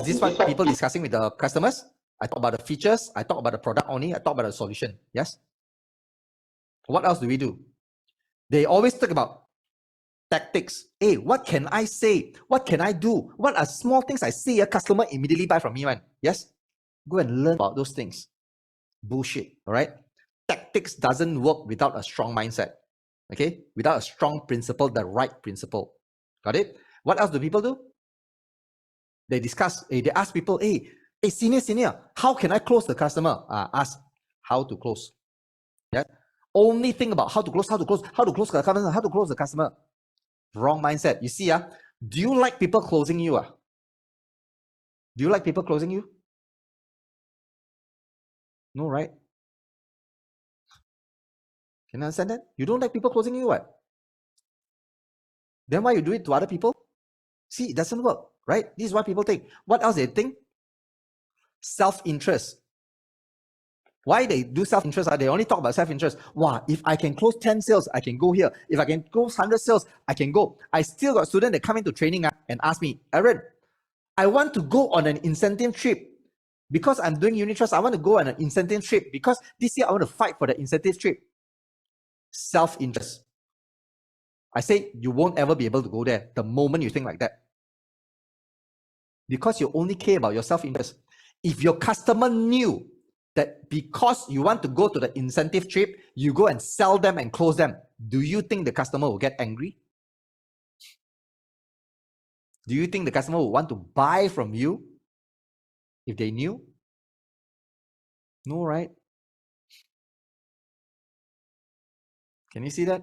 Is this what people discussing with the customers? I talk about the features. I talk about the product only. I talk about the solution. Yes. What else do we do? They always talk about tactics. Hey, what can I say? What can I do? What are small things I see a customer immediately buy from me, man? Yes. Go and learn about those things. Bullshit. All right. Tactics doesn't work without a strong mindset. Okay. Without a strong principle, the right principle. Got it? What else do people do? They discuss, they ask people, hey, senior, how can I close the customer? Ask how to close. Yeah. Only think about how to close the customer. Wrong mindset. You see, do you like people closing you? Do you like people closing you? No, right? Can you understand that? You don't like people closing you, what? Then why you do it to other people? See, it doesn't work, right? This is what people think. What else they think? Self-interest. Why they do self-interest? They only talk about self-interest. Wow, if I can close 10 sales, I can go here. If I can close 100 sales, I can go. I still got students that come into training and ask me, Aaron, I want to go on an incentive trip. Because I'm doing unit trust, I want to go on an incentive trip. Because this year, I want to fight for the incentive trip. Self-interest. I say you won't ever be able to go there the moment you think like that. Because you only care about your self-interest. If your customer knew that because you want to go to the incentive trip, you go and sell them and close them, do you think the customer will get angry? Do you think the customer will want to buy from you if they knew? No, right? Can you see that?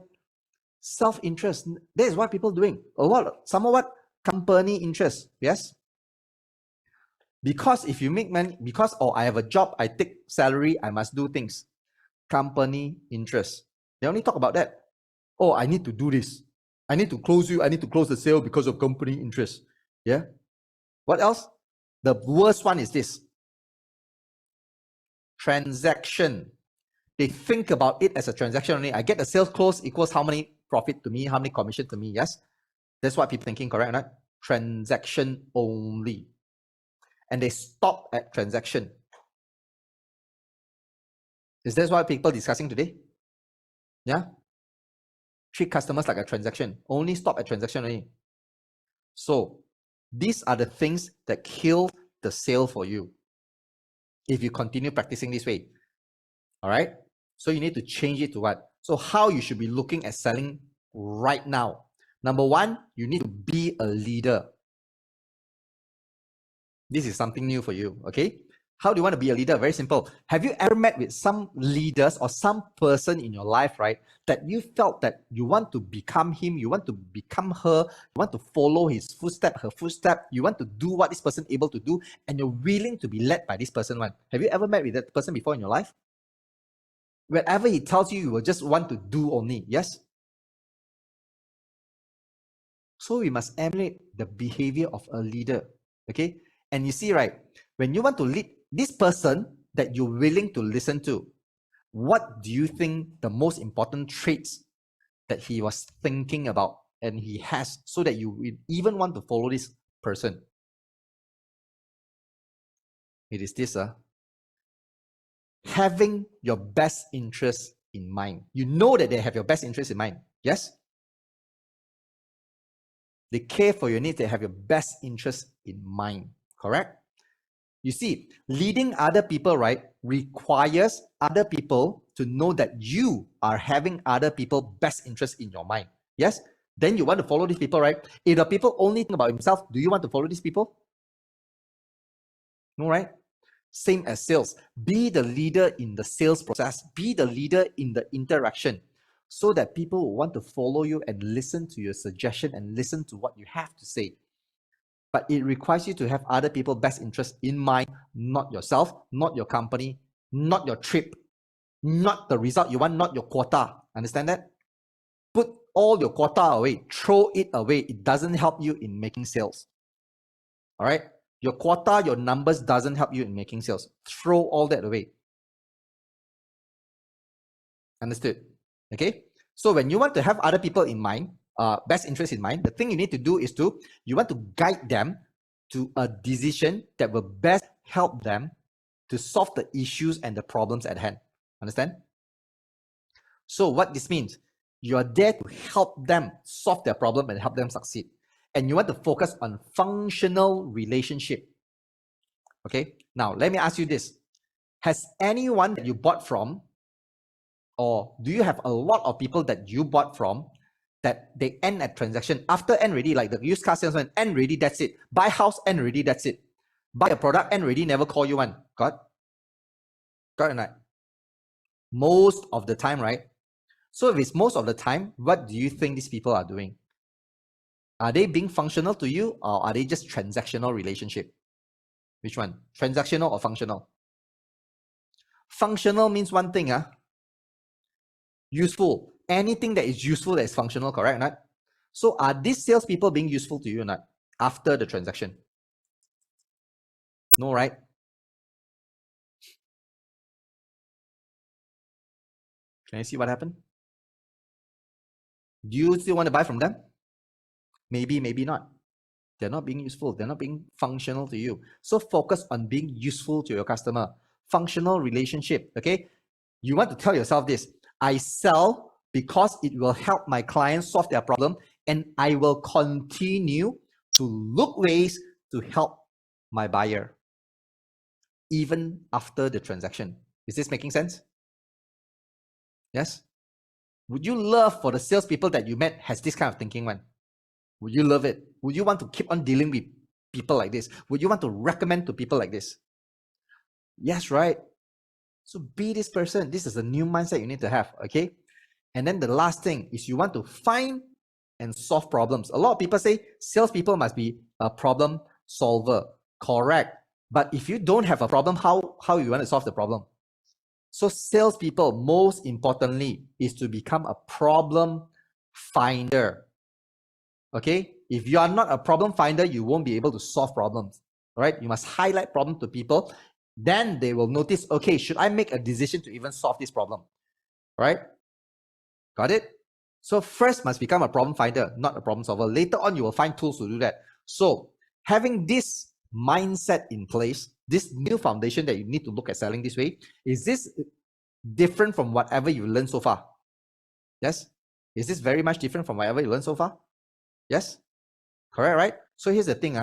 Self-interest. That is what people are doing. Or what? Some of what? Company interest. Yes? Because if you make money, because I have a job, I take salary, I must do things. Company interest. They only talk about that. Oh, I need to do this. I need to close you. I need to close the sale because of company interest. Yeah. What else? The worst one is this. Transaction. They think about it as a transaction only. I get the sales close equals how many profit to me, how many commission to me. Yes. That's what people thinking, correct or not? Transaction only. And they stop at transaction. Is that what people discussing today? Yeah. Treat customers like a transaction. Only stop at transaction only. So these are the things that kill the sale for you if you continue practicing this way. All right. So you need to change it to what? So how you should be looking at selling right now. Number one, you need to be a leader. This is something new for you. Okay. How do you want to be a leader? Very simple. Have you ever met with some leaders or some person in your life, right, that you felt that you want to become him, you want to become her, you want to follow his footstep, her footstep, you want to do what this person is able to do, and you're willing to be led by this person? One. Have you ever met with that person before in your life? Whatever he tells you, you will just want to do only. Yes? So we must emulate the behavior of a leader. Okay? And you see, right, when you want to lead this person that you're willing to listen to, what do you think the most important traits that he was thinking about and he has, so that you will even want to follow this person? It is this, having your best interest in mind. You know that they have your best interest in mind. Yes? They care for your needs. They have your best interest in mind. Correct? You see, leading other people, right, requires other people to know that you are having other people's best interest in your mind. Yes? Then you want to follow these people, right? If the people only think about themselves, do you want to follow these people? No, right? Same as sales. Be the leader in the sales process. Be the leader in the interaction, so that people will want to follow you and listen to your suggestion and listen to what you have to say. But it requires you to have other people's best interest in mind, not yourself, not your company, not your trip, not the result you want, not your quota. Understand that? Put all your quota away, throw it away. It doesn't help you in making sales. All right? Your quota, your numbers doesn't help you in making sales. Throw all that away. Understood? Okay? So when you want to have other people in mind, best interest in mind, the thing you need to do is you want to guide them to a decision that will best help them to solve the issues and the problems at hand. Understand? So what this means, you are there to help them solve their problem and help them succeed. And you want to focus on functional relationship. Okay, now let me ask you this. Has anyone that you bought from, or do you have a lot of people that you bought from that they end at transaction, after end ready, like the used car salesman, end ready, that's it. Buy house, end ready, that's it. Buy a product, end ready, never call you one. Got it, right? Most of the time, right? So if it's most of the time, what do you think these people are doing? Are they being functional to you, or are they just transactional relationship? Which one? Transactional or functional? Functional means one thing, useful. Anything that is useful that is functional, correct? Not? So are these salespeople being useful to you or not after the transaction? No, right? Can you see what happened? Do you still want to buy from them? Maybe, maybe not. They're not being useful. They're not being functional to you. So focus on being useful to your customer. Functional relationship, okay? You want to tell yourself this: I sell because it will help my clients solve their problem, and I will continue to look ways to help my buyer even after the transaction. Is this making sense? Yes? Would you love for the salespeople that you met has this kind of thinking, man? Would you love it? Would you want to keep on dealing with people like this? Would you want to recommend to people like this? Yes, right? So be this person. This is a new mindset you need to have, okay? And then the last thing is you want to find and solve problems. A lot of people say salespeople must be a problem solver. Correct. But if you don't have a problem, how you want to solve the problem? So salespeople, most importantly, is to become a problem finder. Okay? If you are not a problem finder, you won't be able to solve problems. All right? You must highlight problem to people. Then they will notice, okay, should I make a decision to even solve this problem? All right? Got it? So first must become a problem finder, not a problem solver. Later on, you will find tools to do that. So having this mindset in place, this new foundation that you need to look at selling this way, is this different from whatever you learned so far? Yes? Is this very much different from whatever you learned so far? Yes? Correct, right? So here's the thing.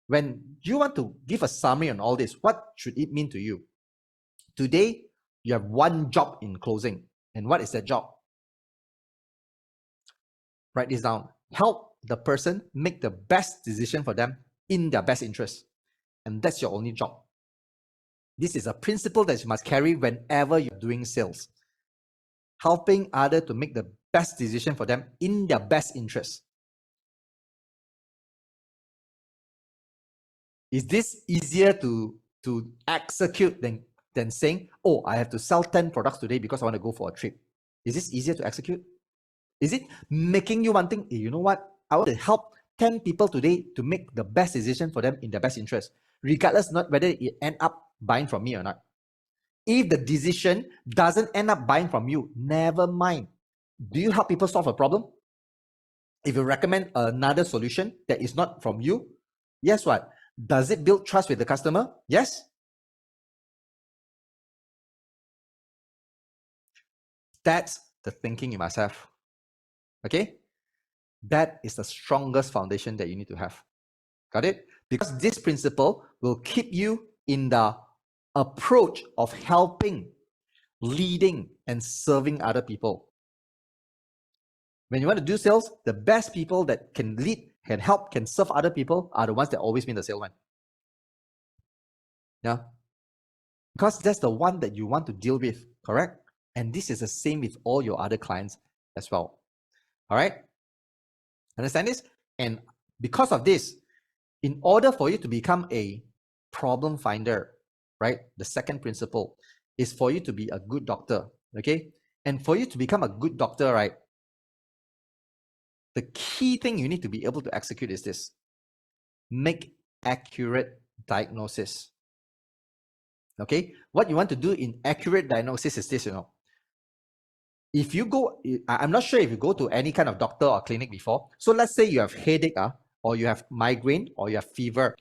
When you want to give a summary on all this, what should it mean to you? Today, you have one job in closing. And what is that job? Write this down. Help the person make the best decision for them in their best interest. And that's your only job. This is a principle that you must carry whenever you're doing sales. Helping others to make the best decision for them in their best interest. Is this easier to execute than saying, oh, I have to sell 10 products today because I want to go for a trip? Is this easier to execute? Is it making you one thing, you know what? I want to help 10 people today to make the best decision for them in their best interest, regardless not whether it end up buying from me or not. If the decision doesn't end up buying from you, never mind. Do you help people solve a problem? If you recommend another solution that is not from you, guess what? Does it build trust with the customer? Yes. That's the thinking you must have. Okay? That is the strongest foundation that you need to have. Got it? Because this principle will keep you in the approach of helping, leading, and serving other people. When you want to do sales, the best people that can lead, can help, can serve other people are the ones that always win the salesman. Yeah. Because that's the one that you want to deal with, correct? And this is the same with all your other clients as well. All right? Understand this? And because of this, in order for you to become a problem finder, right? The second principle is for you to be a good doctor, okay? And for you to become a good doctor, right? The key thing you need to be able to execute is this: make accurate diagnosis. Okay? What you want to do in accurate diagnosis is this, if you go, I'm not sure if you go to any kind of doctor or clinic before. So let's say you have headache, or you have migraine, or you have fever.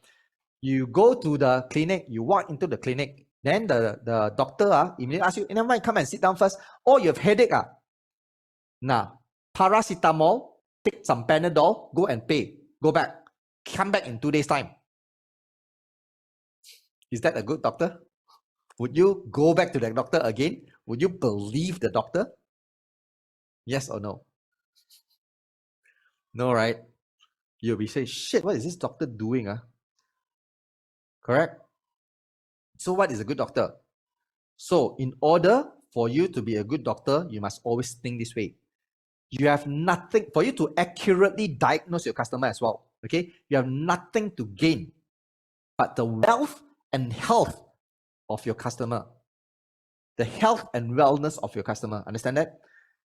You go to the clinic, you walk into the clinic, then the doctor immediately ask you, never mind, come and sit down first. Oh, you have headache. Nah, paracetamol, take some Panadol, go and pay. Go back. Come back in 2 days' time. Is that a good doctor? Would you go back to that doctor again? Would you believe the doctor? Yes or no? No, right? You'll be saying, shit, what is this doctor doing? Correct? So what is a good doctor? So in order for you to be a good doctor, you must always think this way. You have nothing, for you to accurately diagnose your customer as well, okay? You have nothing to gain but the wealth and health of your customer. The health and wellness of your customer. Understand that?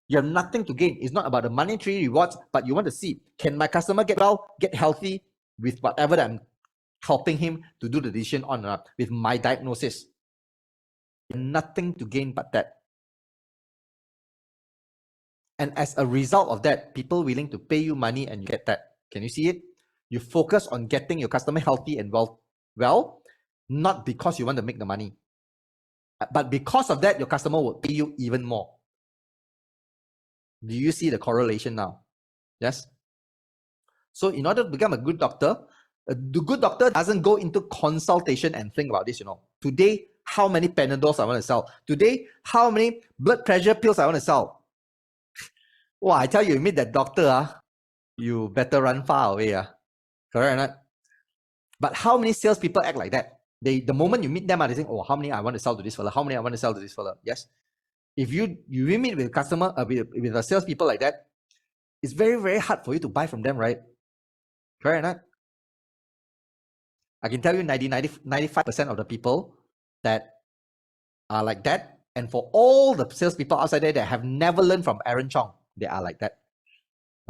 You have nothing to gain. It's not about the monetary rewards, but you want to see, can my customer get well, get healthy with whatever that I'm helping him to do the decision on with my diagnosis? Nothing to gain but that. And as a result of that, people willing to pay you money and you get that. Can you see it? You focus on getting your customer healthy and well, not because you want to make the money, but because of that, your customer will pay you even more. Do you see the correlation now? Yes. So in order to become a good doctor, the good doctor doesn't go into consultation and think about this, Today, how many Panadols I want to sell? Today, how many blood pressure pills I want to sell? Wow, I tell you, you meet that doctor, you better run far away. Correct or not? But how many salespeople act like that? The moment you meet them, they think, oh, how many I want to sell to this fella? How many I want to sell to this fella? Yes. If you meet with a customer, with a salespeople like that, it's very, very hard for you to buy from them, right? Correct or not? I can tell you 95% of the people that are like that, and for all the salespeople outside there that have never learned from Aaron Chong, they are like that.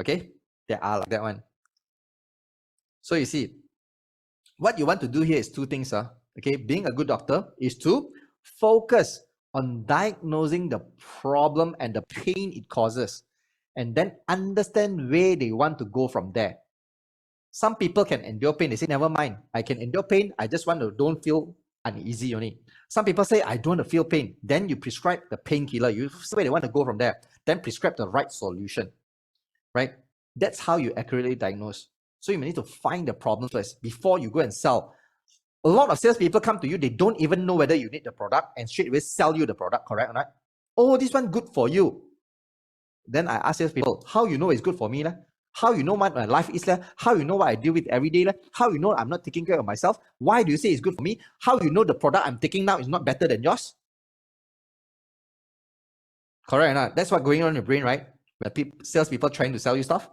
Okay? They are like that one. So you see, what you want to do here is two things. Okay, being a good doctor is to focus on diagnosing the problem and the pain it causes, and then understand where they want to go from there. Some people can endure pain. They say, never mind, I can endure pain. I just want to don't feel uneasy only. Some people say, I don't want to feel pain. Then you prescribe the painkiller. You see where they want to go from there. Then prescribe the right solution, right? That's how you accurately diagnose. So you may need to find the problem first before you go and sell. A lot of salespeople come to you, they don't even know whether you need the product and straight away sell you the product, correct or not? Oh, this one good for you. Then I ask salespeople, how you know it's good for me? How you know what my life is? How you know what I deal with every day? How you know I'm not taking care of myself? Why do you say it's good for me? How you know the product I'm taking now is not better than yours? Correct or not? That's what's going on in your brain, right? Where salespeople trying to sell you stuff.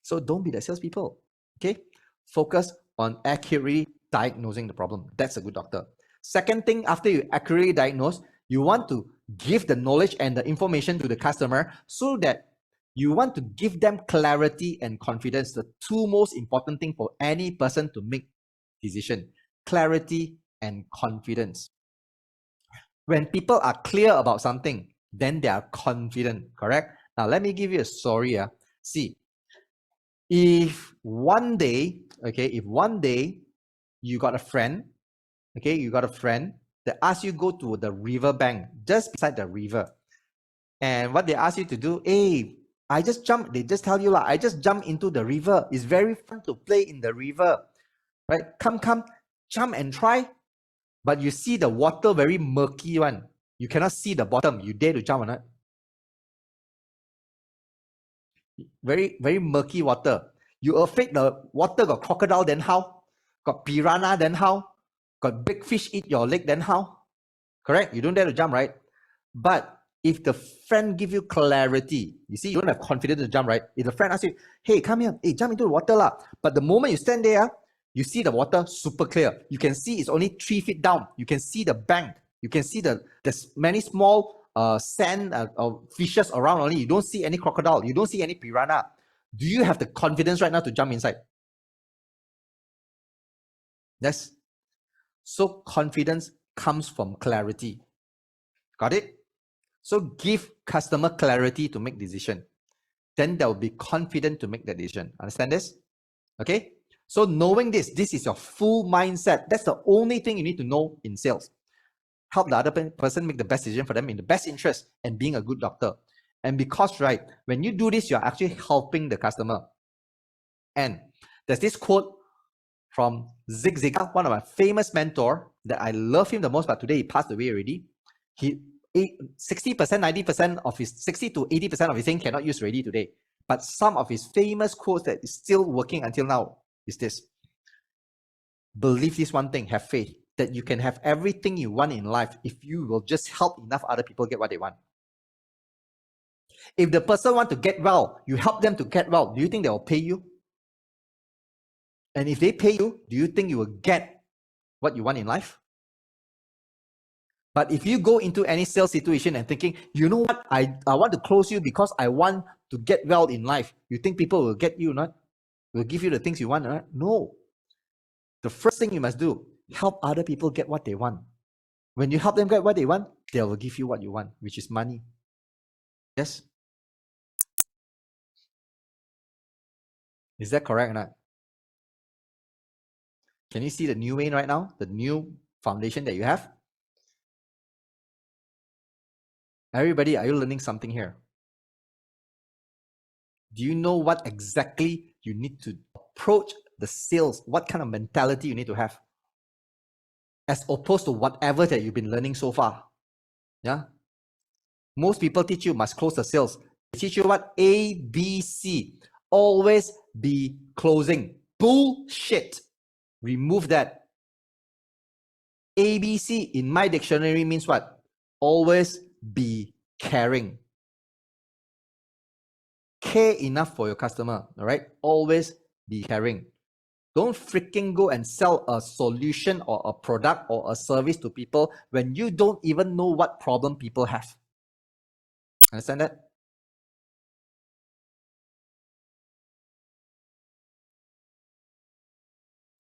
So don't be the salespeople, okay? Focus on accurately diagnosing the problem. That's a good doctor. Second thing, after you accurately diagnose, you want to give the knowledge and the information to the customer so that you want to give them clarity and confidence. The two most important things for any person to make decision: clarity and confidence. When people are clear about something, then they are confident, correct? Now, let me give you a story. See, if one day you got a friend, that asks you go to the river bank, just beside the river, and what they ask you to do, hey, they just tell you, I just jump into the river. It's very fun to play in the river, right? Come, jump and try. But you see the water very murky one. You cannot see the bottom. You dare to jump or not? Very, very murky water. You afraid the water got crocodile, then how? Got piranha, then how? Got big fish eat your leg, then how? Correct? You don't dare to jump, right? But if the friend give you clarity, you see, you don't have confidence to jump, right? If the friend asks you, hey, come here, hey, jump into the water lah. But the moment you stand there, you see the water super clear. You can see it's only 3 feet down. You can see the bank. You can see there's many small sand fishes around only. You don't see any crocodile. You don't see any piranha. Do you have the confidence right now to jump inside? Yes. So confidence comes from clarity. Got it? So give customer clarity to make decision. Then they'll be confident to make that decision. Understand this? Okay? So knowing this is your full mindset. That's the only thing you need to know in sales. Help the other person make the best decision for them in the best interest and being a good doctor. And because, right, when you do this, you're actually helping the customer. And there's this quote from Zig Ziglar, one of my famous mentor that I love him the most, but today he passed away already. He 60%, 90% of his 60 to 80% of his thing cannot use already today. But some of his famous quotes that is still working until now is this. Believe this one thing, have faith that you can have everything you want in life if you will just help enough other people get what they want. If the person want to get well, you help them to get well, do you think they will pay you? And if they pay you, do you think you will get what you want in life? But if you go into any sales situation and thinking, you know what, I want to close you because I want to get well in life, you think people will get you, not? Will give you the things you want, right? No. The first thing you must do, help other people get what they want. When you help them get what they want, they will give you what you want, which is money. Yes? Is that correct or not? Can you see the new Wayne right now? The new foundation that you have? Everybody, are you learning something here? Do you know what exactly you need to approach the sales? What kind of mentality you need to have? As opposed to whatever that you've been learning so far. Yeah? Most people teach you must close the sales. They teach you what? A, B, C. Always be closing. Bullshit. Remove that. ABC in my dictionary means what? Always be caring. Care enough for your customer, all right? Always be caring. Don't freaking go and sell a solution or a product or a service to people when you don't even know what problem people have. Understand that?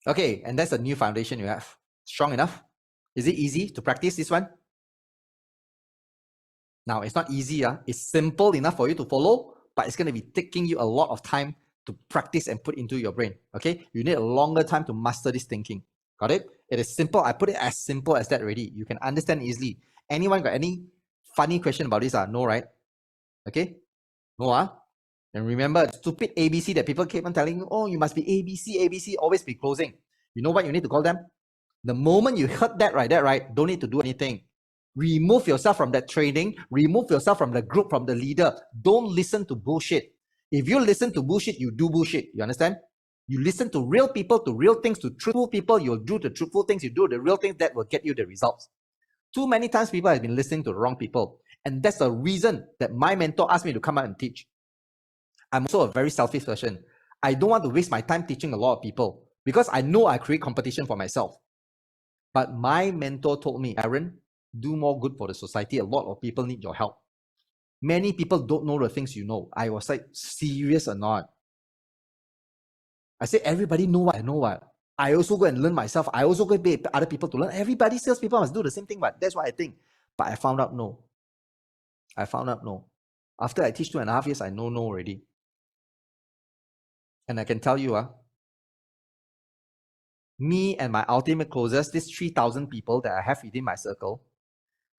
Okay, and that's a new foundation you have. Strong enough? Is it easy to practice this one? Now, it's not easy. It's simple enough for you to follow, but it's going to be taking you a lot of time to practice and put into your brain. Okay? You need a longer time to master this thinking. Got it? It is simple. I put it as simple as that already. You can understand easily. Anyone got any funny question about this? No, right? Okay? No, And remember, stupid ABC that people keep on telling you, oh, you must be ABC, ABC, always be closing. You know what you need to call them? The moment you heard that, right, don't need to do anything. Remove yourself from that training. Remove yourself from the group, from the leader. Don't listen to bullshit. If you listen to bullshit, you do bullshit. You understand? You listen to real people, to real things, to truthful people. You'll do the truthful things. You do the real things that will get you the results. Too many times people have been listening to the wrong people. And that's the reason that my mentor asked me to come out and teach. I'm also a very selfish person. I don't want to waste my time teaching a lot of people because I know I create competition for myself. But my mentor told me, Aaron, do more good for the society. A lot of people need your help. Many people don't know the things you know. I was like, serious or not? I said, everybody know what I know what. I also go and learn myself. I also go pay other people to learn. Everybody, salespeople must do the same thing, but that's what I think. But I found out no. After I teach 2.5 years, I know no already. And I can tell you, me and my ultimate closers, these 3,000 people that I have within my circle,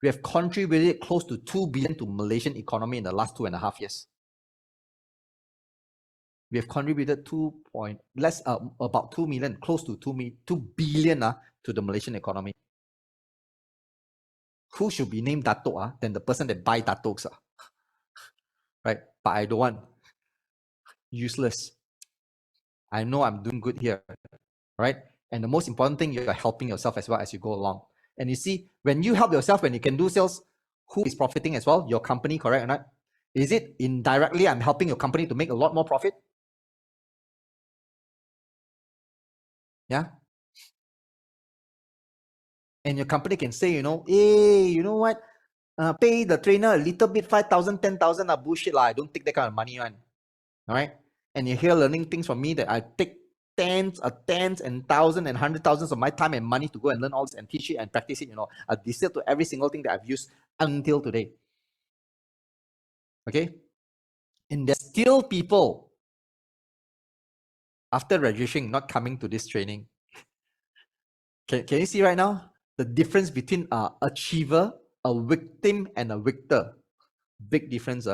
we have contributed close to 2 billion to Malaysian economy in the last 2.5 years. We have contributed about 2 million, close to 2 billion to the Malaysian economy. Who should be named Datuk than the person that buy Datuks? Right? But I don't want. Useless. I know I'm doing good here. Right? And the most important thing, you're helping yourself as well as you go along. And you see, when you help yourself, when you can do sales, who is profiting as well? Your company, correct or not? Is it indirectly I'm helping your company to make a lot more profit? Yeah. And your company can say, hey, you know what? Pay the trainer a little bit, 5,000, 10,000, bullshit lah. I don't take that kind of money, man. All right. And you're here learning things from me that I take tens and thousands and 100,000s of my time and money to go and learn all this and teach it and practice it. I distill to every single thing that I've used until today. Okay. And there's still people after registering, not coming to this training. Can you see right now the difference between a achiever, a victim, and a victor? Big difference.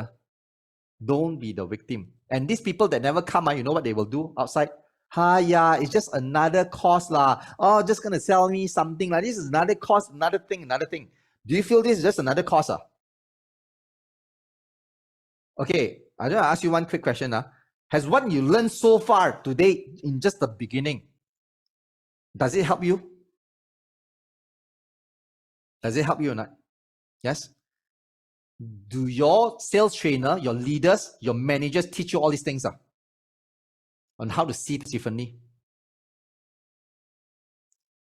Don't be the victim. And these people that never come, you know what they will do outside? Yeah, it's just another course lah. Oh, just gonna sell me something like this is another course, another thing. Do you feel this is just another course? Okay, I want to ask you one quick question. Has what you learned so far today in just the beginning, does it help you? Does it help you or not? Yes? Do your sales trainer, your leaders, your managers teach you all these things on how to see things differently?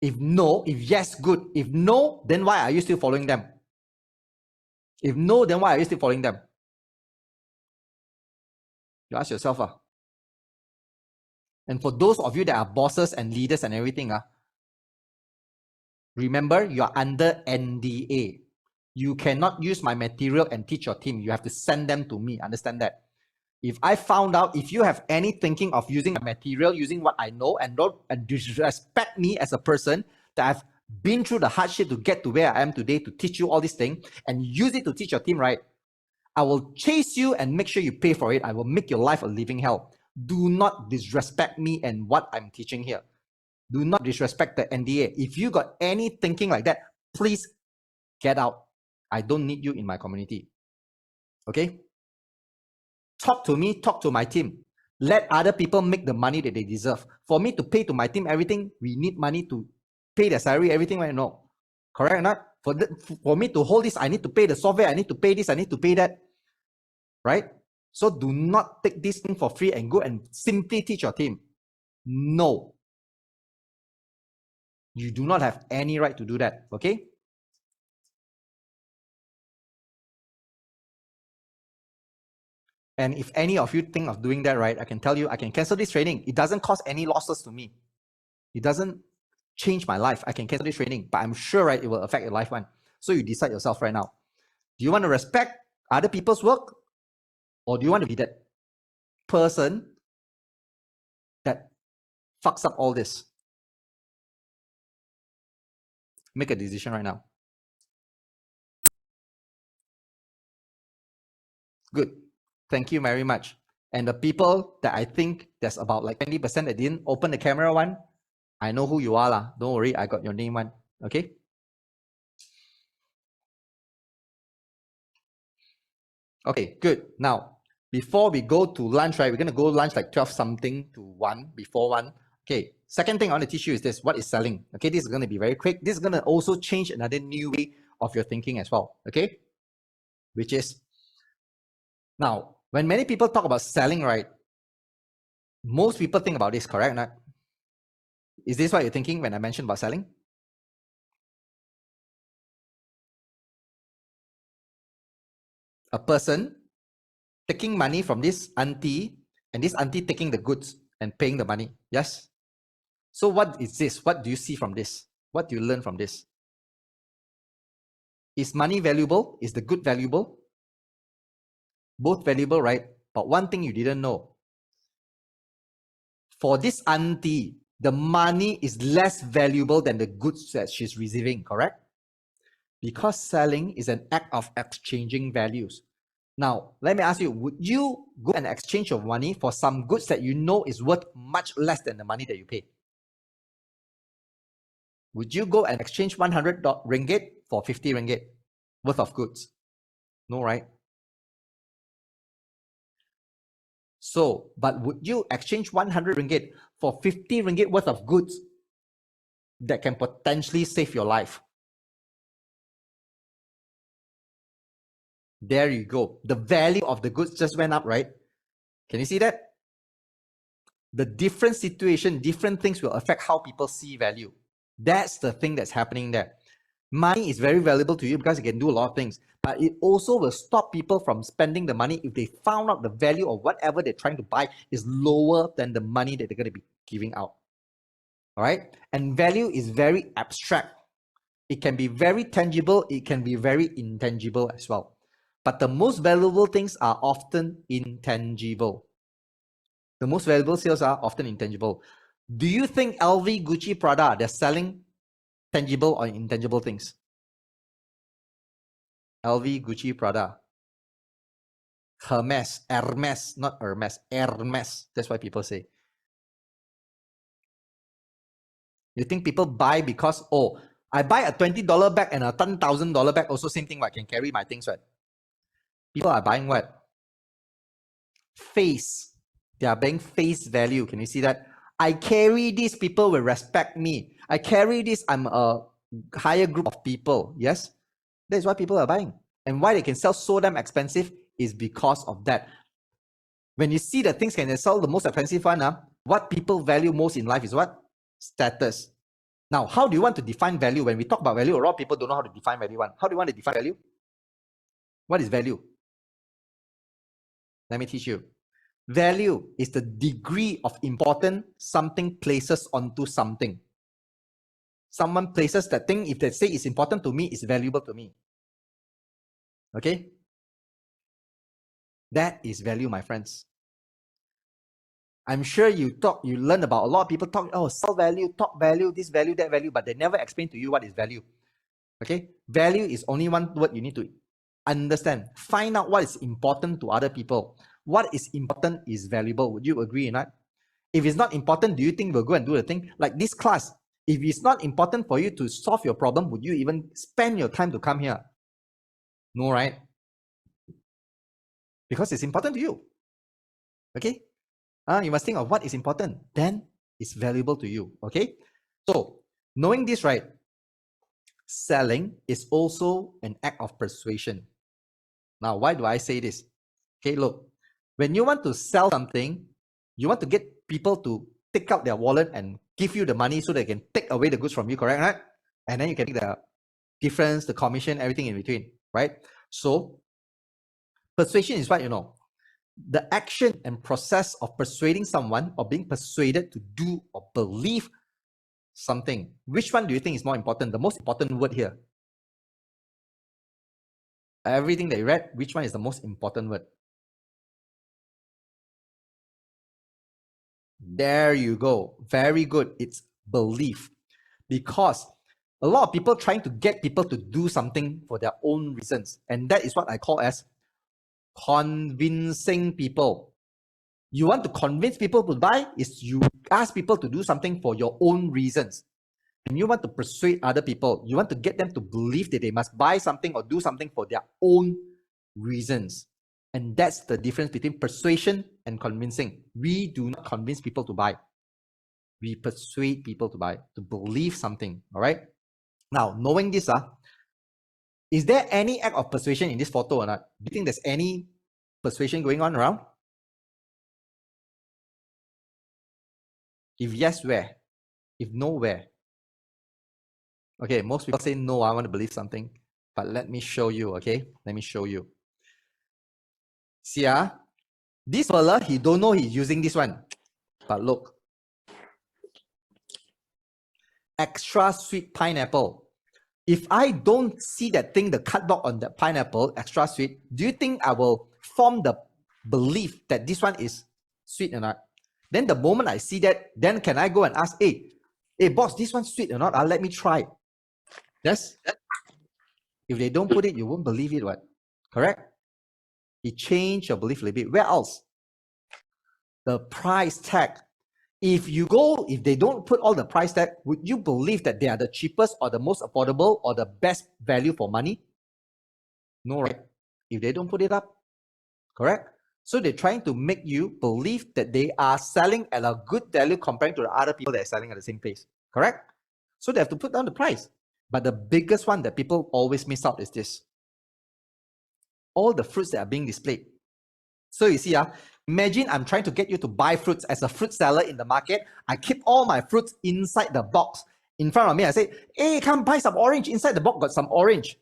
If no, if yes, good. If no, then why are you still following them? If no, then why are you still following them? You ask yourself. And for those of you that are bosses and leaders and everything, remember, you are under NDA. You cannot use my material and teach your team. You have to send them to me. Understand that? If I found out, if you have any thinking of using my material, using what I know, and don't disrespect me as a person, that I've been through the hardship to get to where I am today to teach you all these things, and use it to teach your team, right? I will chase you and make sure you pay for it. I will make your life a living hell. Do not disrespect me and what I'm teaching here. Do not disrespect the NDA. If you got any thinking like that, please get out. I don't need you in my community. Okay? Talk to me, talk to my team. Let other people make the money that they deserve. For me to pay to my team everything, we need money to pay their salary, everything, right? No. Correct or not? For me to hold this, I need to pay the software, I need to pay this, I need to pay that. Right? So do not take this thing for free and go and simply teach your team. No. You do not have any right to do that. Okay? And if any of you think of doing that, right, I can tell you, I can cancel this training. It doesn't cause any losses to me. It doesn't change my life. I can cancel this training, but I'm sure, right, it will affect your life one. So you decide yourself right now. Do you want to respect other people's work? Or do you want to be that person that fucks up all this? Make a decision right now. Good. Thank you very much. And the people that I think there's about like 20% that didn't open the camera one, I know who you are lah. Don't worry, I got your name one. Okay? Okay, good. Now, before we go to lunch, right, we're going to go lunch like 12 something to 1, before 1. Okay, second thing I want to teach you is this. What is selling? Okay, this is going to be very quick. This is going to also change another new way of your thinking as well. Okay? Which is, now, when many people talk about selling, right, most people think about this, correct or not? Is this what you're thinking when I mentioned about selling? A person taking money from this auntie, and this auntie taking the goods and paying the money. Yes? So what is this? What do you see from this? What do you learn from this? Is money valuable? Is the good valuable? Both valuable, right? But one thing you didn't know. For this auntie, the money is less valuable than the goods that she's receiving, correct? Because selling is an act of exchanging values. Now, let me ask you, would you go and exchange your money for some goods that you know is worth much less than the money that you pay? Would you go and exchange 100 ringgit for 50 ringgit worth of goods? No, right? So, but would you exchange 100 ringgit for 50 ringgit worth of goods that can potentially save your life? There you go. The value of the goods just went up, right? Can you see that? The different situation, different things will affect how people see value. That's the thing that's happening there. Money is very valuable to you because it can do a lot of things, but it also will stop people from spending the money if they found out the value of whatever they're trying to buy is lower than the money that they're going to be giving out. All right? And value is very abstract. It can be very tangible. It can be very intangible as well. But the most valuable things are often intangible. The most valuable sales are often intangible. Do you think LV, Gucci, Prada, they're selling tangible or intangible things? LV, Gucci, Prada. Hermes, not Hermes, Hermes. That's what people say. You think people buy because, oh, I buy a $20 bag and a $10,000 bag, also same thing, I can carry my things, right? People are buying what? Face. They are buying face value. Can you see that? I carry this, people will respect me. I carry this, I'm a higher group of people. Yes? That's why people are buying. And why they can sell so damn expensive is because of that. When you see the things can sell the most expensive one, what people value most in life is what? Status. Now, how do you want to define value? When we talk about value, a lot of people don't know how to define value. How do you want to define value? What is value? Let me teach you. Value is the degree of importance something places onto something. Someone places that thing, if they say it's important to me, it's valuable to me. Okay? That is value, my friends. I'm sure you learn about a lot of people talk, oh, sell value, talk value, this value, that value, but they never explain to you what is value. Okay? Value is only one word you need to understand. Find out what is important to other people. What is important is valuable. Would you agree or not? If it's not important, do you think we'll go and do the thing? Like this class, if it's not important for you to solve your problem, would you even spend your time to come here? No, right? Because it's important to you. Okay? You must think of what is important. Then it's valuable to you. Okay? So, knowing this, right? Selling is also an act of persuasion. Now, why do I say this? Okay, look. When you want to sell something, you want to get people to take out their wallet and give you the money so they can take away the goods from you, correct? Right? And then you can take the difference, the commission, everything in between, right? So, persuasion is what you know. The action and process of persuading someone or being persuaded to do or believe something. Which one do you think is more important? The most important word here. Everything that you read, which one is the most important word? There you go. Very good. It's belief. Because a lot of people trying to get people to do something for their own reasons. And that is what I call as convincing people. You want to convince people to buy is you ask people to do something for your own reasons. And you want to persuade other people. You want to get them to believe that they must buy something or do something for their own reasons. And that's the difference between persuasion and convincing. We do not convince people to buy. We persuade people to buy, to believe something. All right. Now, knowing this, is there any act of persuasion in this photo or not? Do you think there's any persuasion going on around? If yes, where? If no, where? Okay, most people say no, I want to believe something. But let me show you, okay? Let me show you. See, this fella, he don't know he's using this one. But look. Extra sweet pineapple. If I don't see that thing, the cardboard on the pineapple, extra sweet, do you think I will form the belief that this one is sweet or not? Then the moment I see that, then can I go and ask, hey boss, this one's sweet or not? Let me try. Yes? If they don't put it, you won't believe it, what? Correct? It changed your belief a little bit. Where else? The price tag. If they don't put all the price tag, would you believe that they are the cheapest or the most affordable or the best value for money? No, right? If they don't put it up, correct? So they're trying to make you believe that they are selling at a good value compared to the other people that are selling at the same place, correct? So they have to put down the price. But the biggest one that people always miss out is this. All the fruits that are being displayed. So you see, imagine I'm trying to get you to buy fruits as a fruit seller in the market. I keep all my fruits inside the box. In front of me, I say, hey, come buy some orange. Inside the box got some orange.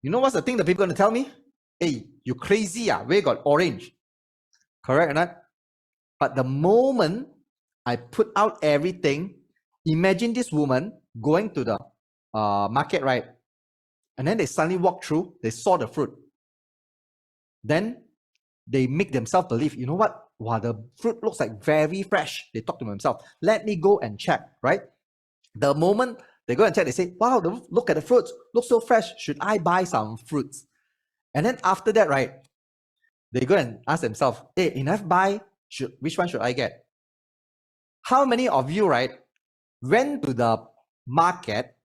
You know what's the thing that people are going to tell me? Hey, you crazy, where got orange? Correct or not? But the moment I put out everything, imagine this woman going to the market, right? And then they suddenly walk through, they saw the fruit. Then they make themselves believe, you know what? wow, the fruit looks like very fresh. They talk to themselves, let me go and check, right? The moment they go and check, they say, wow, look at the fruits, looks so fresh. Should I buy some fruits? And then after that, right, they go and ask themselves, hey, enough buy, which one should I get? How many of you, right, went to the market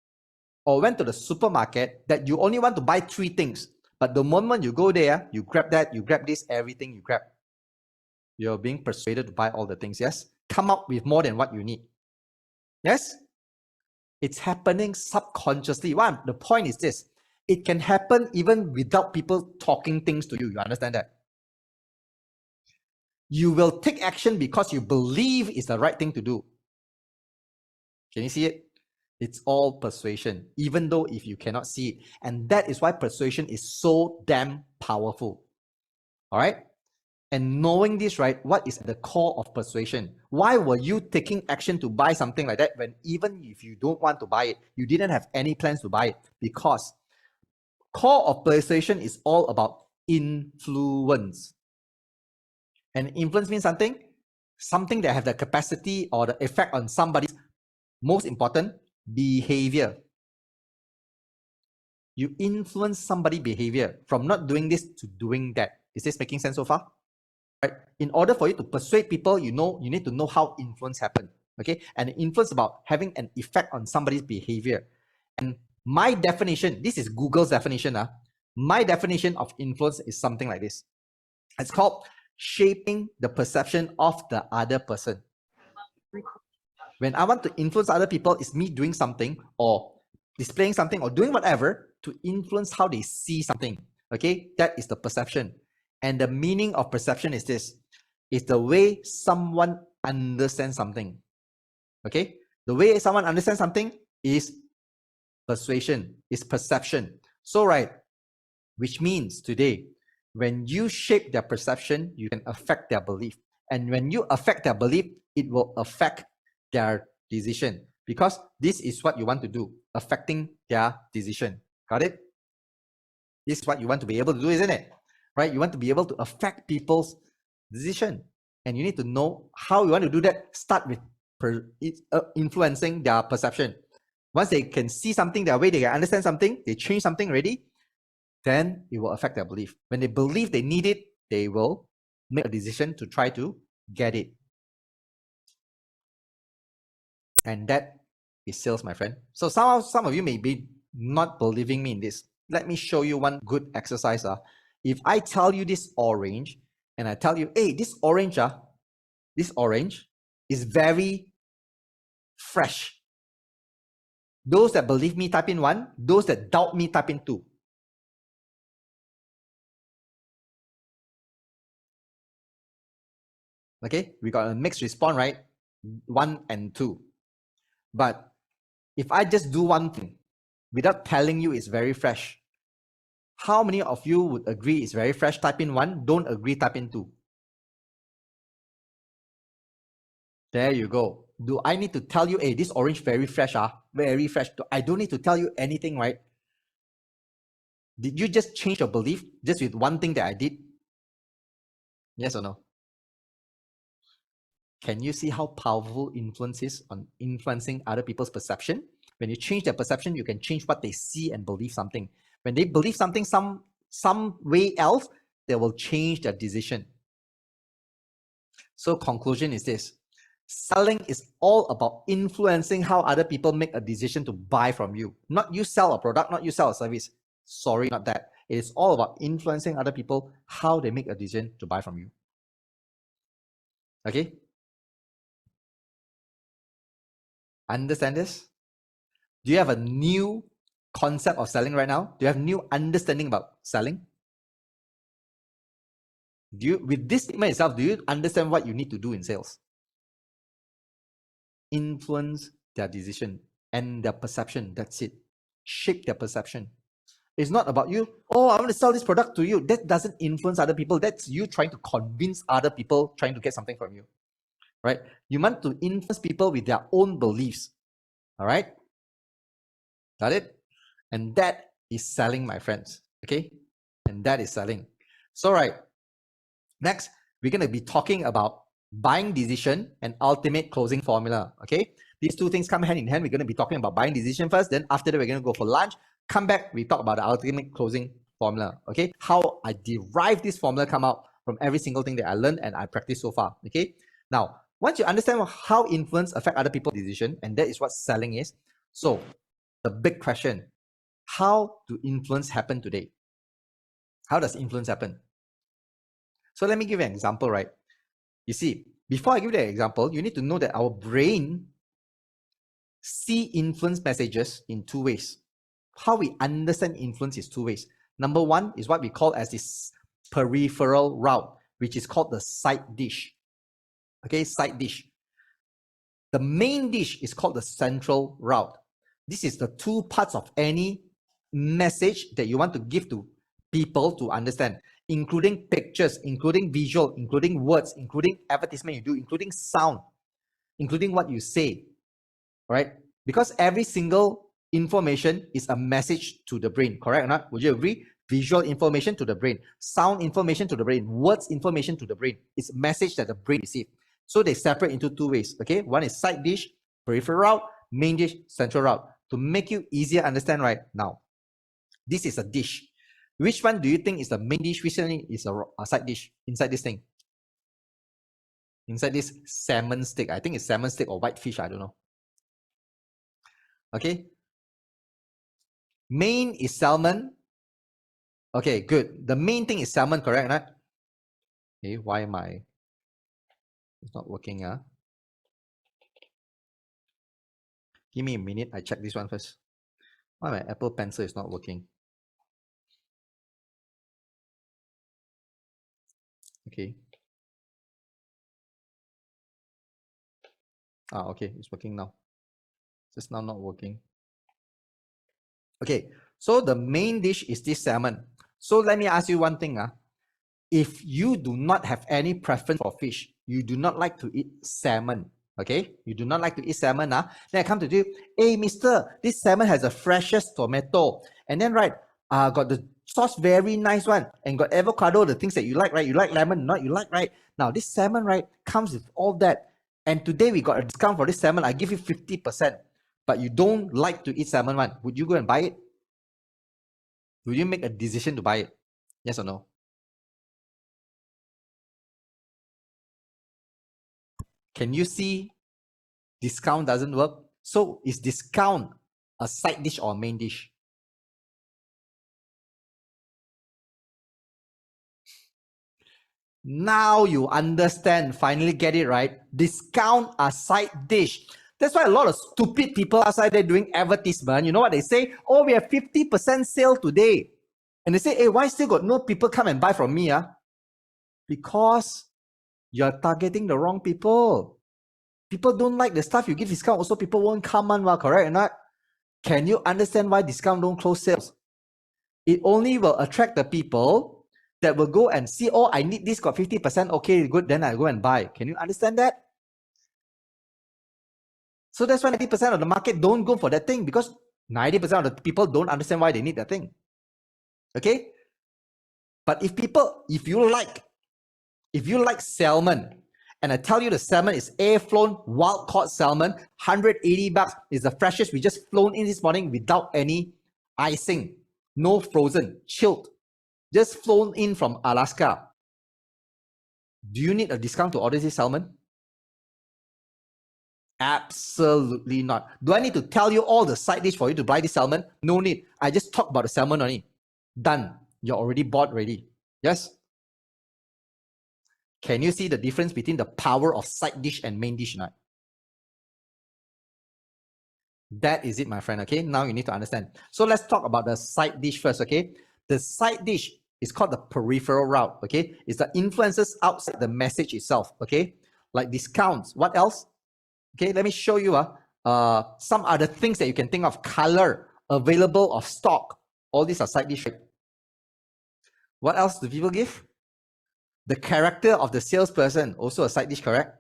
or went to the supermarket that you only want to buy 3 things, but the moment you go there, you grab that, you grab this, everything you grab. You're being persuaded to buy all the things, yes? Come up with more than what you need. Yes? It's happening subconsciously. One, the point is this. It can happen even without people talking things to you. You understand that? You will take action because you believe it's the right thing to do. Can you see it? It's all persuasion, even though if you cannot see it. And that is why persuasion is so damn powerful. All right? And knowing this, right, what is at the core of persuasion? Why were you taking action to buy something like that when even if you don't want to buy it, you didn't have any plans to buy it? Because core of persuasion is all about influence. And influence means something that have the capacity or the effect on somebody's, most important, behavior. You influence somebody's behavior from not doing this to doing that. Is this making sense so far? Right? In order for you to persuade people, you need to know how influence happens. Okay, and influence about having an effect on somebody's behavior. And my definition, this is Google's definition. My definition of influence is something like this. It's called shaping the perception of the other person. When I want to influence other people, it's me doing something or displaying something or doing whatever to influence how they see something. Okay, that is the perception. And the meaning of perception is this. It's the way someone understands something. Okay, the way someone understands something is persuasion, is perception. So right, which means today, when you shape their perception, you can affect their belief. And when you affect their belief, it will affect their decision, because this is what you want to do, affecting their decision. Got it? This is what you want to be able to do, isn't it? Right? You want to be able to affect people's decision. And you need to know how you want to do that. Start with influencing their perception. Once they can see something their way, they can understand something, they change something already, then it will affect their belief. When they believe they need it, they will make a decision to try to get it. And that is sales, my friend. So some of you may be not believing me in this. Let me show you one good exercise. If I tell you this orange, and I tell you, hey, this orange is very fresh. Those that believe me, type in 1. Those that doubt me, type in 2. Okay, we got a mixed response, right? 1 and 2. But if I just do one thing without telling you it's very fresh, how many of you would agree it's very fresh? Type in 1. Don't agree, type in 2. There you go. Do I need to tell you, hey, this orange very fresh, very fresh? I don't need to tell you anything, right? Did you just change your belief just with one thing that I did? Yes or no? Can you see how powerful influence is on influencing other people's perception? When you change their perception, you can change what they see and believe something. When they believe something some way else, they will change their decision. So conclusion is this. Selling is all about influencing how other people make a decision to buy from you. Not you sell a product, not you sell a service. Sorry, not that. It is all about influencing other people, how they make a decision to buy from you. Okay? Understand this? Do you have a new concept of selling right now? Do you have new understanding about selling? With this statement itself, do you understand what you need to do in sales? Influence their decision and their perception. That's it. Shape their perception. It's not about you, oh, I want to sell this product to you. That doesn't influence other people. That's you trying to convince other people, trying to get something from you, right? You want to influence people with their own beliefs, all right? Got it? And that is selling, my friends, okay? And that is selling. So, right, next, we're going to be talking about buying decision and ultimate closing formula. Okay, these two things come hand in hand. We're going to be talking about buying decision first, then after that we're going to go for lunch, come back, we talk about the ultimate closing formula. Okay, how I derive this formula come out from every single thing that I learned and I practiced so far. Okay, now once you understand how influence affect other people's decision, and that is what selling is, so the big question, how do influence happen today? How does influence happen? So let me give you an example, right? You see, before I give you the example, you need to know that our brain see influence messages in two ways. How we understand influence is two ways. Number one is what we call as this peripheral route, which is called the side dish. Okay, side dish. The main dish is called the central route. This is the two parts of any message that you want to give to people to understand, including pictures, including visual, including words, including advertisement you do, including sound, including what you say, right? Because every single information is a message to the brain, correct or not? Would you agree? Visual information to the brain, sound information to the brain, words information to the brain. It's a message that the brain receives. So they separate into two ways, okay? One is side dish, peripheral route, main dish, central route. To make you easier understand right now, this is a dish. Which one do you think is the main dish? Which one is a side dish inside this thing? Inside this salmon stick. I think it's salmon stick or white fish, I don't know. Okay. Main is salmon. Okay, good. The main thing is salmon, correct? Right? Okay, why am I? It's not working. Give me a minute. I check this one first. Why my Apple Pencil is not working? Okay. Okay, it's working now. Just now not working. Okay, so the main dish is this salmon. So let me ask you one thing. If you do not have any preference for fish, you do not like to eat salmon, okay? You do not like to eat salmon, then I come to you, hey, mister, this salmon has the freshest tomato. And then, right, got the sauce, very nice one. And got avocado, the things that you like, right? You like lemon, not you like, right? Now, this salmon, right, comes with all that. And today we got a discount for this salmon. I give you 50%. But you don't like to eat salmon one. Would you go and buy it? Would you make a decision to buy it? Yes or no? Can you see discount doesn't work? So is discount a side dish or a main dish? Now you understand, finally get it right. Discount a side dish. That's why a lot of stupid people outside there doing advertisement, you know what they say? Oh, we have 50% sale today. And they say, hey, why still got no people come and buy from me? Because you're targeting the wrong people. People don't like the stuff you give discount, also people won't come on, correct or not? Can you understand why discount don't close sales? It only will attract the people that will go and see, oh, I need this, got 50%, okay, good, then I go and buy. Can you understand that? So that's why 90% of the market don't go for that thing, because 90% of the people don't understand why they need that thing. Okay? But if you like salmon, and I tell you the salmon is air-flown, wild-caught salmon, 180 bucks is the freshest. We just flown in this morning without any icing, no frozen, chilled, just flown in from Alaska. Do you need a discount to order this salmon? Absolutely not. Do I need to tell you all the side dish for you to buy this salmon? No need. I just talk about the salmon only. Done. You're already bought ready. Yes? Can you see the difference between the power of side dish and main dish now? That is it, my friend. Okay, now you need to understand. So let's talk about the side dish first. Okay, the side dish is called the peripheral route. Okay, it's the influences outside the message itself. Okay, like discounts. What else? Okay, let me show you some other things that you can think of. Color, available of stock. All these are side dish. What else do people give? The character of the salesperson, also a side dish, correct?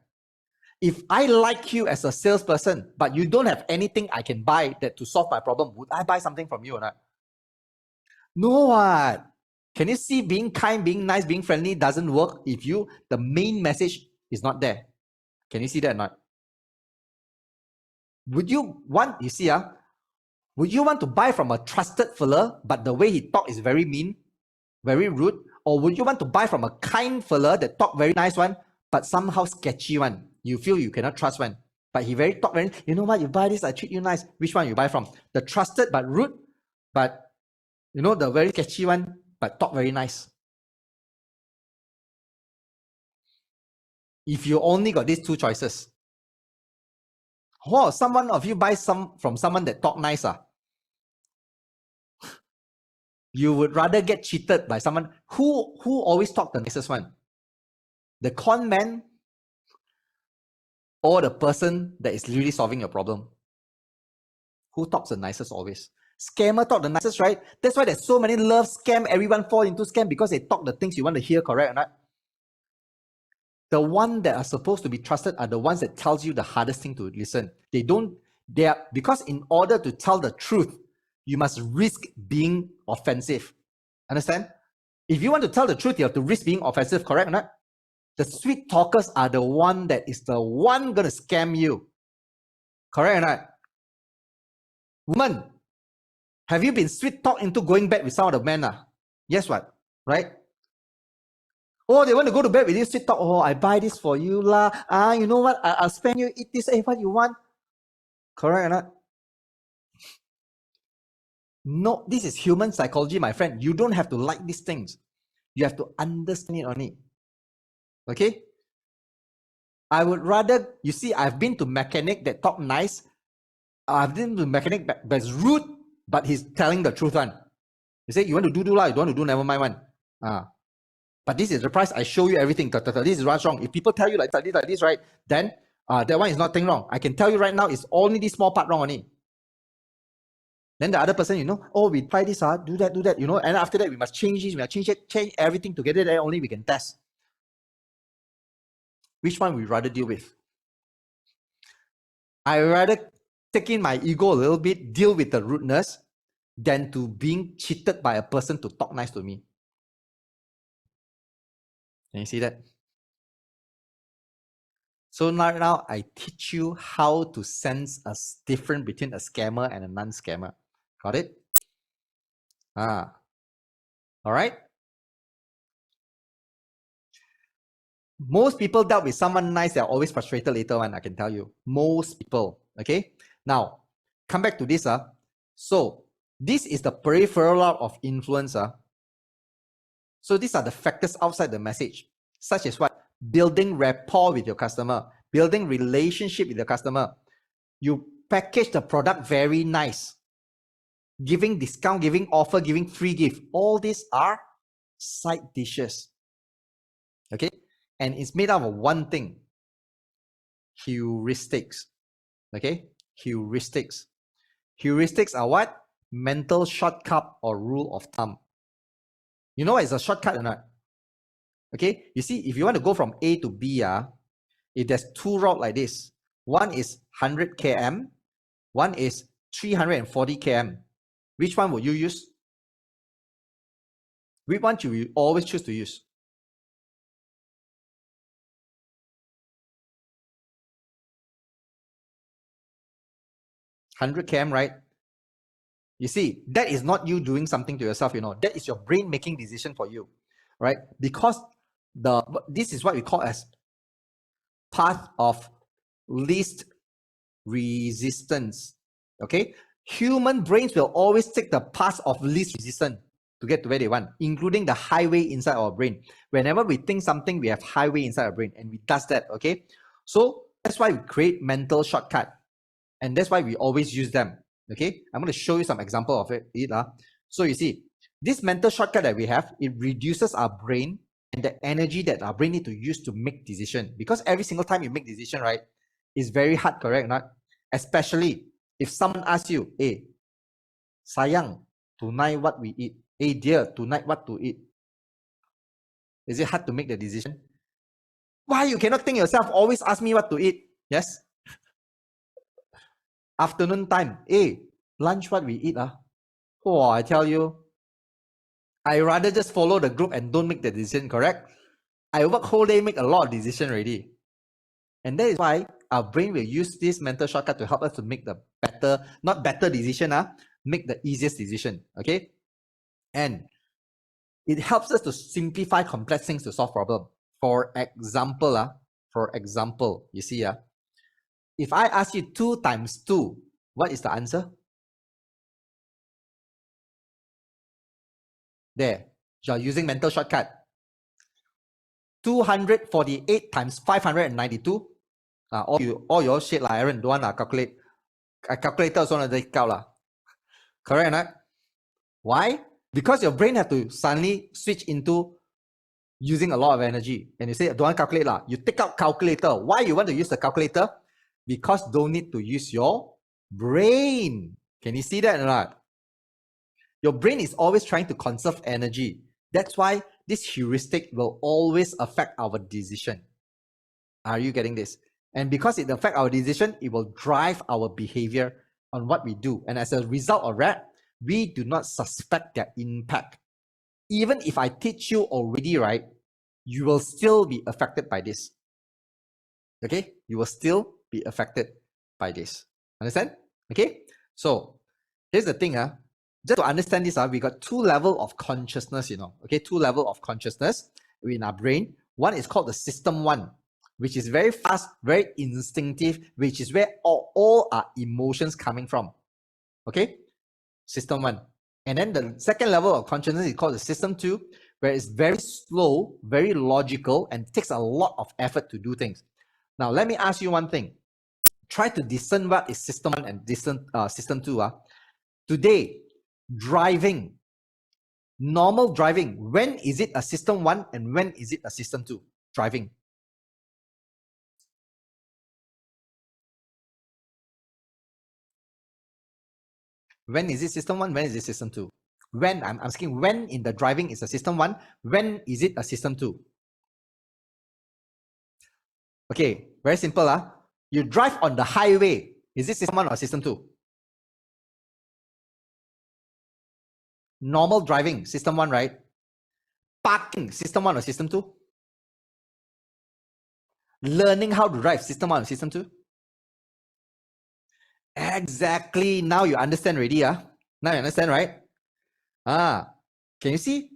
If I like you as a salesperson, but you don't have anything I can buy that to solve my problem, would I buy something from you or not? No, what? Can you see being kind, being nice, being friendly doesn't work if the main message is not there? Can you see that or not? Would you want, would you want to buy from a trusted fella, but the way he talk is very mean, very rude? Or would you want to buy from a kind fella that talk very nice one, but somehow sketchy one? You feel you cannot trust one, but he talk very, you know what, you buy this, I treat you nice. Which one you buy from? The trusted but rude, but the very sketchy one, but talk very nice. If you only got these two choices, someone of you buy from someone that talk nice, you would rather get cheated by someone who always talk the nicest one, the con man or the person that is really solving your problem. Who talks the nicest always? Scammer talk the nicest, right? That's why there's so many love scam. Everyone fall into scam because they talk the things you want to hear, correct or not? The ones that are supposed to be trusted are the ones that tells you the hardest thing to listen. Because in order to tell the truth, you must risk being offensive. Understand? If you want to tell the truth, you have to risk being offensive, correct or not? The sweet talkers are the one that is the one gonna scam you. Correct or not? Woman, have you been sweet talked into going back with some of the men? Yes, what? Right? Oh, they want to go to bed with you, sweet talk. Oh, I buy this for you lah. You know what? I'll spend you, eat this. Hey, what you want? Correct or not? No, this is human psychology, my friend. You don't have to like these things. You have to understand it only. Okay? I would rather, you see, I've been to mechanic that talk nice. I've been to mechanic that's rude, but he's telling the truth one. You say, you want to do lah, you don't want to do, never mind one. But this is the price, I show you everything. This is what's wrong. If people tell you like this, right, then that one is nothing wrong. I can tell you right now, it's only this small part wrong only. Then the other person, oh, we try this, do that, and after that, we must change this, we must change everything together, then only we can test. Which one we rather deal with? I rather take in my ego a little bit, deal with the rudeness, than to being cheated by a person to talk nice to me. Can you see that? So now I teach you how to sense a difference between a scammer and a non-scammer. Got it? All right. Most people dealt with someone nice, they're always frustrated later on, I can tell you. Most people, okay? Now, come back to this. So, this is the peripheral of influence. So, these are the factors outside the message, such as what? Building rapport with your customer, building relationship with the customer. You package the product very nice, giving discount, giving offer, giving free gift. All these are side dishes. Okay? And it's made up of one thing: heuristics. Okay? Heuristics. Heuristics are what? Mental shortcut or rule of thumb. You know what is a shortcut or not? Okay? You see, if you want to go from A to B, if there's two routes like this, one is 100 km, one is 340 km. Which one would you use? Which one should you always choose to use? 100 km, right? You see, that is not you doing something to yourself, that is your brain making decision for you, right? Because this is what we call as path of least resistance. Okay, human brains will always take the path of least resistance to get to where they want, including the highway inside our brain. Whenever we think something, we have highway inside our brain, and we does that. Okay, so that's why we create mental shortcut, and that's why we always use them. Okay, I'm going to show you some example of it. So you see, this mental shortcut that we have, it reduces our brain and the energy that our brain need to use to make decision. Because every single time you make decision, right, it's very hard, correct or not? Especially if someone asks you, hey, sayang, tonight what we eat? Hey dear, tonight what to eat? Is it hard to make the decision? Why you cannot think yourself? Always ask me what to eat. Yes? Afternoon time, hey, lunch what we eat? Oh, I tell you, I rather just follow the group and don't make the decision, correct? I work whole day, make a lot of decision already. And that is why our brain will use this mental shortcut to help us to make the better, not better decision, make the easiest decision, okay? And it helps us to simplify complex things to solve problem. For example, you see, if I ask you 2 times 2, what is the answer? There, you're using mental shortcut. 248 times 592. All your shit lah, Aaron, don't want to calculate. I calculator also not take out lah. Correct or not? Why? Because your brain have to suddenly switch into using a lot of energy. And you say, don't want to calculate lah. You take out calculator. Why you want to use the calculator? Because don't need to use your brain. Can you see that or not? Your brain is always trying to conserve energy. That's why this heuristic will always affect our decision. Are you getting this? And because it affects our decision, it will drive our behavior on what we do. And as a result of that, we do not suspect their impact. Even if I teach you already, right, you will still be affected by this. Okay? You will still be affected by this. Understand? Okay? So, here's the thing. Just to understand this, we got 2 levels of consciousness, Okay? 2 levels of consciousness in our brain. One is called the system 1, which is very fast, very instinctive, which is where all our emotions coming from. Okay? System 1. And then the second level of consciousness is called the system 2, where it's very slow, very logical, and takes a lot of effort to do things. Now, let me ask you one thing. Try to discern what is system 1 and system 2. Today, driving, normal driving, when is it a system 1 and when is it a system 2? Driving. When is it system 1? When is it system 2? When, I'm asking, when in the driving is a system 1? When is it a system 2? Okay, very simple. You drive on the highway. Is it system 1 or system 2? Normal driving, system 1, right? Parking, system 1 or system 2? Learning how to drive, system 1 or system 2? Exactly. Now you understand already. Now you understand, right? Can you see?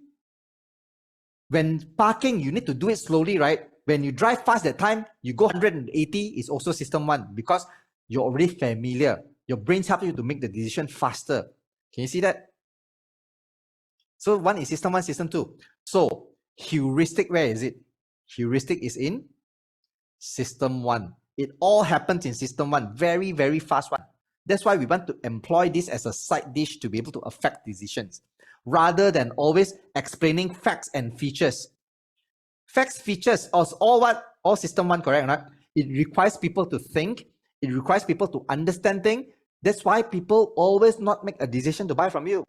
When parking, you need to do it slowly, right? When you drive fast that time, you go 180 is also system 1 because you're already familiar. Your brains help you to make the decision faster. Can you see that? So 1 is system 1, system 2. So heuristic, where is it? Heuristic is in system 1. It all happens in system 1. Very, very fast one. That's why we want to employ this as a side dish to be able to affect decisions, rather than always explaining facts and features. Facts, features, all system 1, correct or not? It requires people to think. It requires people to understand things. That's why people always not make a decision to buy from you.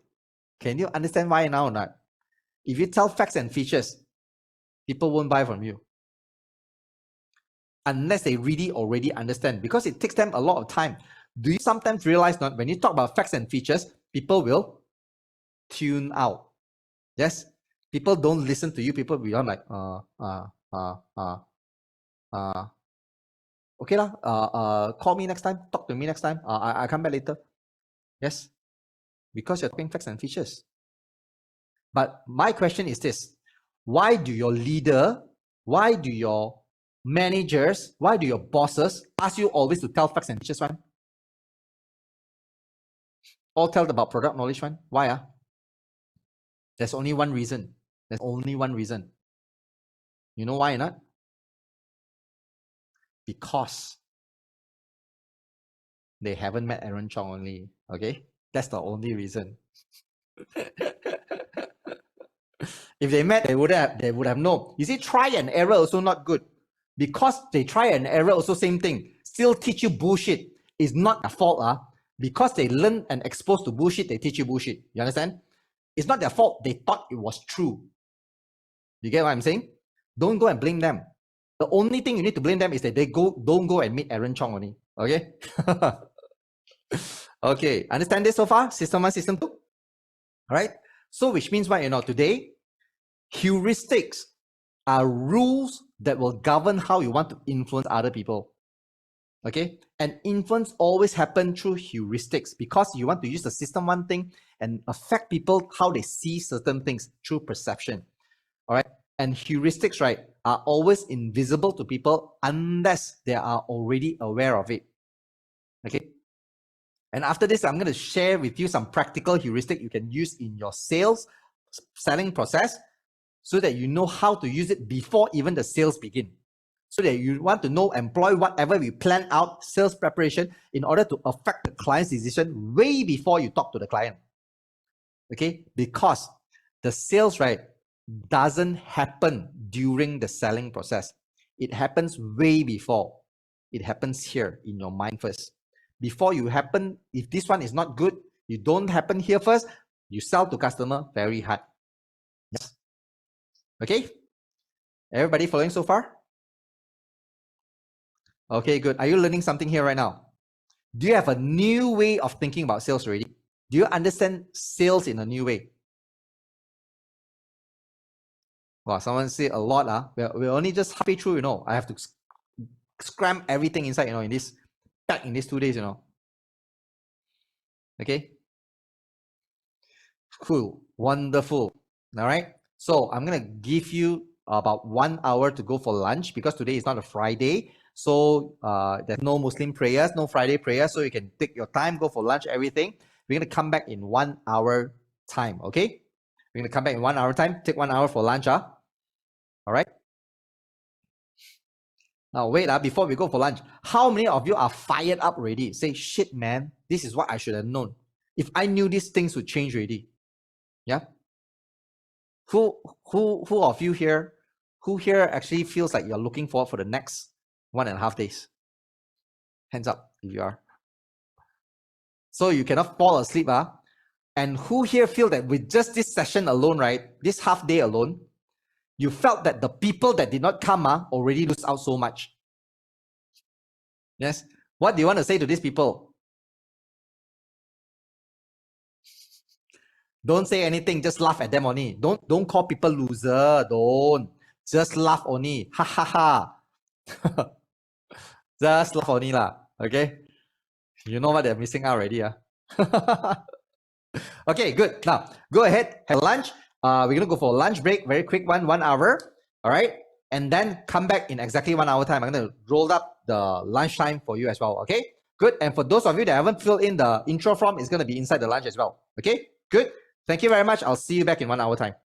Can you understand why now or not? If you tell facts and features, people won't buy from you. Unless they really already understand, because it takes them a lot of time. Do you sometimes realize not when you talk about facts and features, people will tune out? Yes? People don't listen to you. People will be like, okay lah, call me next time, talk to me next time, I come back later. Yes? Because you're talking facts and features. But my question is this: why do your leader, why do your managers, why do your bosses ask you always to tell facts and features one? All tell about product knowledge one? Why? There's only one reason. There's only one reason. You know why not? Because they haven't met Aaron Chong only. Okay? That's the only reason. If they met, they would have known. You see, try and error also not good. Because they try and error also same thing. Still teach you bullshit. It's not their fault. Because they learn and exposed to bullshit, they teach you bullshit. You understand? It's not their fault. They thought it was true. You get what I'm saying? Don't go and blame them. The only thing you need to blame them is that they don't go and meet Aaron Chong only. Okay? Okay. Understand this so far? System 1, System 2? All right? So which means what, today, heuristics are rules that will govern how you want to influence other people. Okay, and influence always happen through heuristics because you want to use the system one thing and affect people how they see certain things through perception. All right, and heuristics, right, are always invisible to people unless they are already aware of it. Okay, and after this, I'm going to share with you some practical heuristic you can use in your selling process so that you know how to use it before even the sales begin. So that you want to know, employ whatever we plan out, sales preparation, in order to affect the client's decision way before you talk to the client. Okay, because the sales, right, doesn't happen during the selling process. It happens way before. It happens here in your mind first. Before you happen, if this one is not good, you don't happen here first, you sell to customer very hard. Yes. Okay, everybody following so far? Okay, good. Are you learning something here right now? Do you have a new way of thinking about sales already? Do you understand sales in a new way? Wow, someone said a lot. We're only just halfway through, I have to scram everything inside, in this 2 days, Okay. Cool. Wonderful. All right. So I'm going to give you about 1 hour to go for lunch because today is not a Friday. So there's no Muslim prayers, no Friday prayers. So you can take your time, go for lunch, everything. We're going to come back in 1 hour time. Okay. We're going to come back in 1 hour time. Take 1 hour for lunch. All right. Now wait, before we go for lunch, how many of you are fired up already? Say, shit, man, this is what I should have known. If I knew these things would change already. Yeah. Who of you here, actually feels like you're looking forward for the next 1.5 days? Hands up if you are. So you cannot fall asleep, and who here feel that with just this session alone, right, this half day alone, you felt that the people that did not come already lose out so much? Yes. What do you want to say to these people? Don't say anything, just laugh at them only. Don't call people loser. Don't. Just laugh only. Ha ha ha. Just laugh only lah. Okay. You know what they're missing out already. Okay, good. Now go ahead, have lunch. We're gonna go for a lunch break, very quick one, 1 hour. All right. And then come back in exactly 1 hour time. I'm gonna roll up the lunch time for you as well. Okay, good. And for those of you that haven't filled in the intro form, it's gonna be inside the lunch as well. Okay, good. Thank you very much. I'll see you back in 1 hour time.